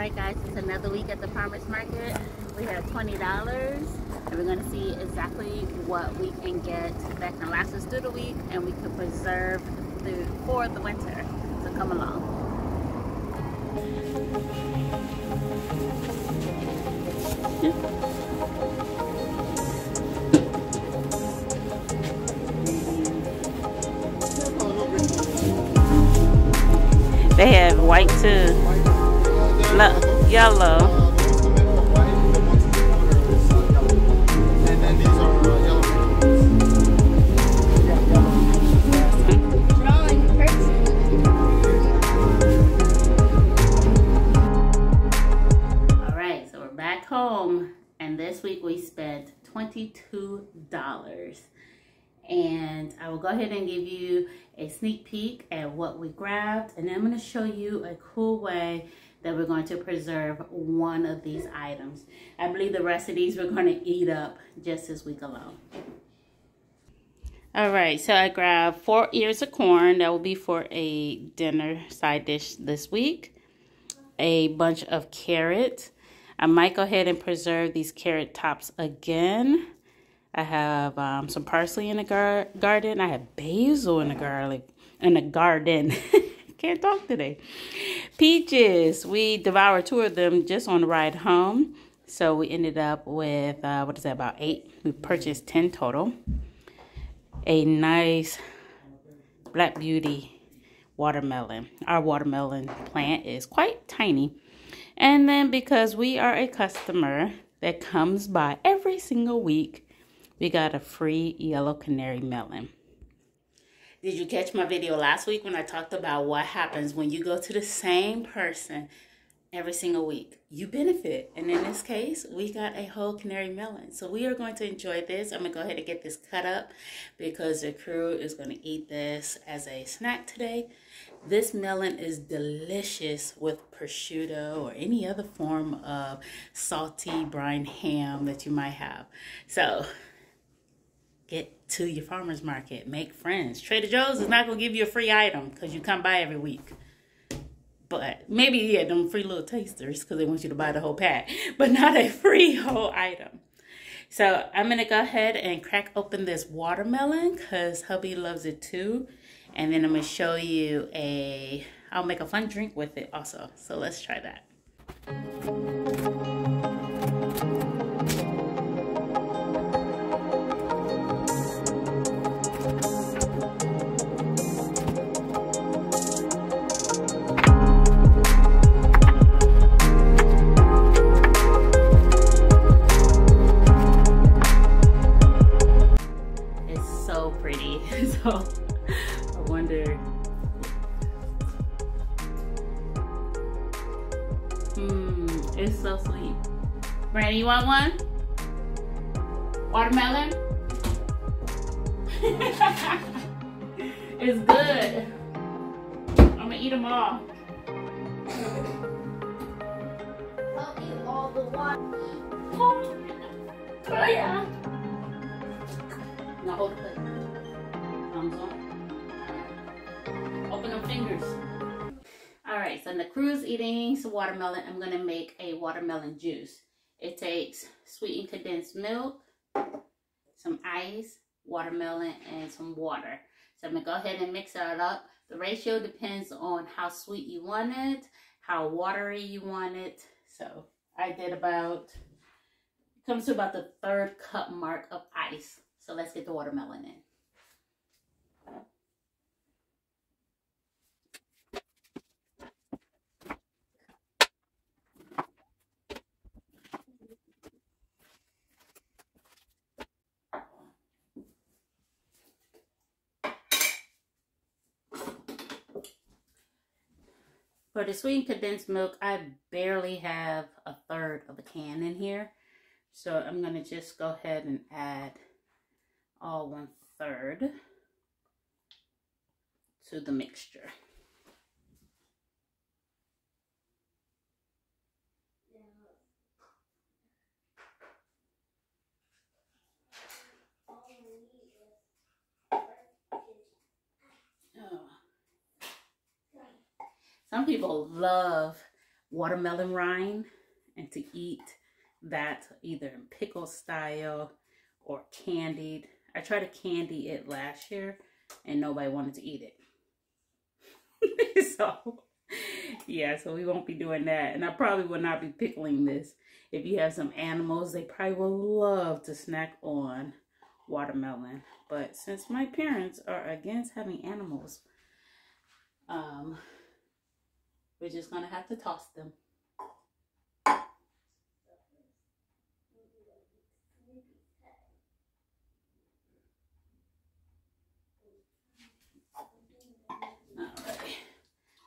Alright guys, it's another week at the farmer's market. We have $20 and we're going to see exactly what we can get that can last us through the week and we can preserve for the winter. So come along. They have white too. Look, yellow. And then these are yellow. Alright, so we're back home and this week we spent $22. And I will go ahead and give you a sneak peek at what we grabbed, and then I'm going to show you a cool way that we're going to preserve one of these items. I believe the rest of these we're going to eat up just as we go along. Alright, so I grabbed 4 ears of corn. That will be for a dinner side dish this week. A bunch of carrots. I might go ahead and preserve these carrot tops again. I have some parsley in the garden. I have basil in the garden. Can't talk today. Peaches. We devoured 2 of them just on the ride home. So we ended up with, what is that, about 8. We purchased 10 total. A nice Black Beauty watermelon. Our watermelon plant is quite tiny. And then because we are a customer that comes by every single week, we got a free yellow canary melon. Did you catch my video last week when I talked about what happens when you go to the same person every single week? You benefit. And in this case, we got a whole canary melon. So we are going to enjoy this. I'm going to go ahead and get this cut up because the crew is going to eat this as a snack today. This melon is delicious with prosciutto or any other form of salty brine ham that you might have. So get to your farmer's market, make friends. Trader Joe's is not going to give you a free item because you come by every week. But maybe, yeah, them free little tasters because they want you to buy the whole pack, but not a free whole item. So I'm going to go ahead and crack open this watermelon because hubby loves it too. And then I'm going to show you I'll make a fun drink with it also. So let's try that. So I wonder. It's so sweet. Brandy, you want one? Watermelon? It's good. I'm gonna eat them all. I'll eat all the water. Oh yeah. Now hold the plate. Thumbs on. Open them fingers. Alright, so the crew's eating some watermelon. I'm going to make a watermelon juice. It takes sweetened condensed milk, some ice, watermelon, and some water. So I'm going to go ahead and mix that up. The ratio depends on how sweet you want it, how watery you want it. So I did about, it comes to about the 3rd cup mark of ice. So let's get the watermelon in. For the sweetened condensed milk, I barely have a 1/3 of a can in here. So I'm going to just go ahead and add all 1/3 to the mixture. Some people love watermelon rind and to eat that either in pickle style or candied. I tried to candy it last year and nobody wanted to eat it. So yeah, so we won't be doing that. And I probably will not be pickling this. If you have some animals, they probably will love to snack on watermelon. But since my parents are against having animals, we're just gonna have to toss them.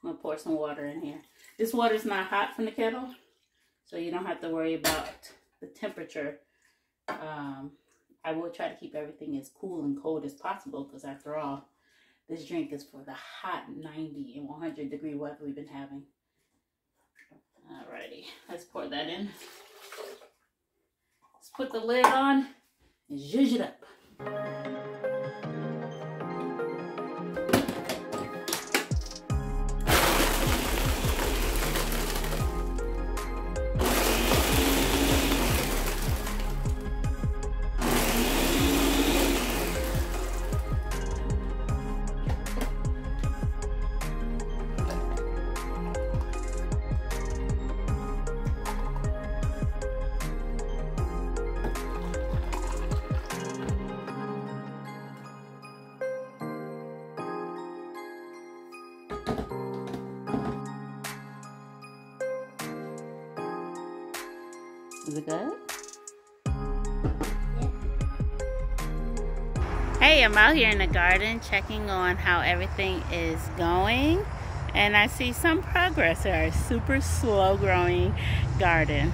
I'm gonna pour some water in here. This water is not hot from the kettle, so you don't have to worry about the temperature. I will try to keep everything as cool and cold as possible because after all, this drink is for the hot 90 and 100 degree weather we've been having. Alrighty, let's pour that in. Let's put the lid on and zhuzh it up. Is it good? Yeah. Hey, I'm out here in the garden checking on how everything is going. And I see some progress in our super slow growing garden.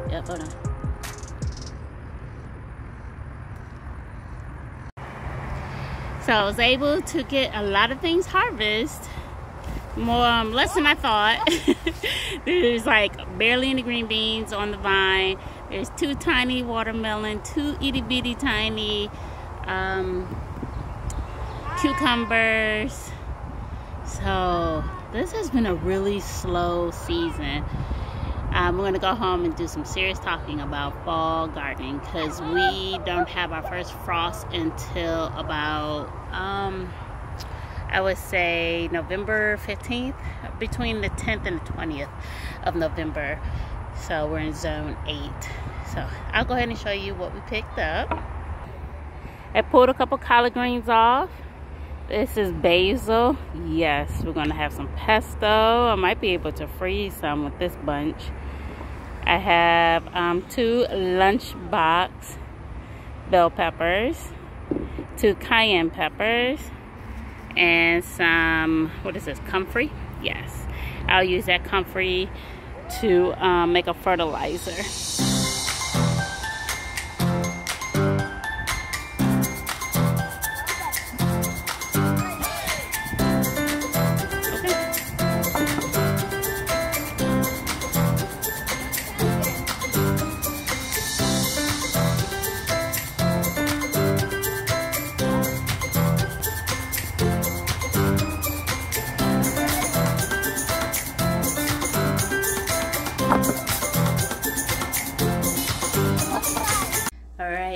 Yep, hold on. So I was able to get a lot of things harvested, less than I thought. There's like barely any green beans on the vine. There's 2 tiny watermelon, 2 itty bitty tiny cucumbers. So this has been a really slow season. We're gonna go home and do some serious talking about fall gardening because we don't have our first frost until about I would say November 15th, between the 10th and the 20th of November. So we're in zone 8. So I'll go ahead and show you what we picked up. I pulled a couple collard greens off. This is basil. Yes, we're gonna have some pesto. I might be able to freeze some with this bunch. I have 2 lunchbox bell peppers, 2 cayenne peppers, and some, what is this, comfrey? Yes, I'll use that comfrey to make a fertilizer.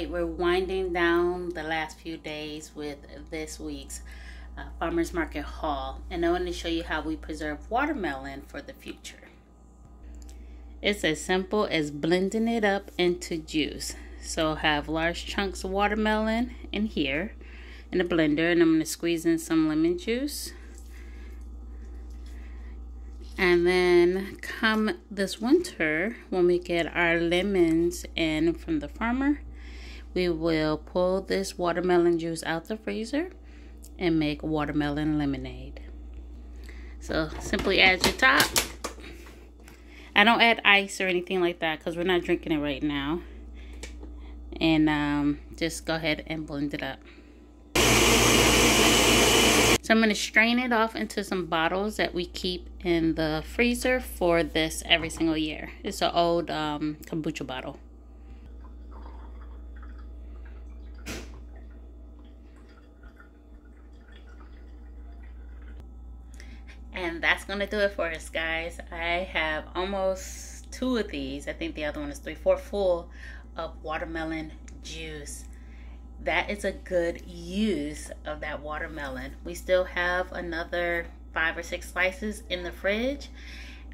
We're winding down the last few days with this week's farmers market haul, and I want to show you how we preserve watermelon for the future. It's as simple as blending it up into juice. So I have large chunks of watermelon in here, in a blender, and I'm going to squeeze in some lemon juice. And then come this winter, when we get our lemons in from the farmer, we will pull this watermelon juice out the freezer and make watermelon lemonade. So simply add your top. I don't add ice or anything like that because we're not drinking it right now. And just go ahead and blend it up. So I'm going to strain it off into some bottles that we keep in the freezer for this every single year. It's an old kombucha bottle. And that's going to do it for us, guys. I have almost 2 of these. I think the other one is 3/4 full of watermelon juice. That is a good use of that watermelon. We still have another 5 or 6 slices in the fridge.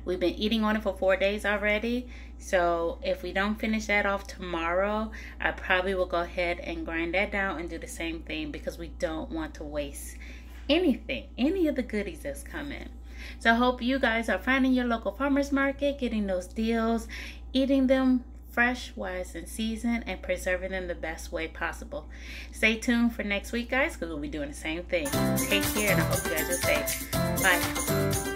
We've been eating on it for 4 days already. So if we don't finish that off tomorrow, I probably will go ahead and grind that down and do the same thing, because we don't want to waste anything, any of the goodies that's coming. So I hope you guys are finding your local farmers market, getting those deals, eating them fresh, wise, and seasoned, and preserving them the best way possible. Stay tuned for next week, guys, because we'll be doing the same thing. Take care, and I hope you guys are safe. Bye.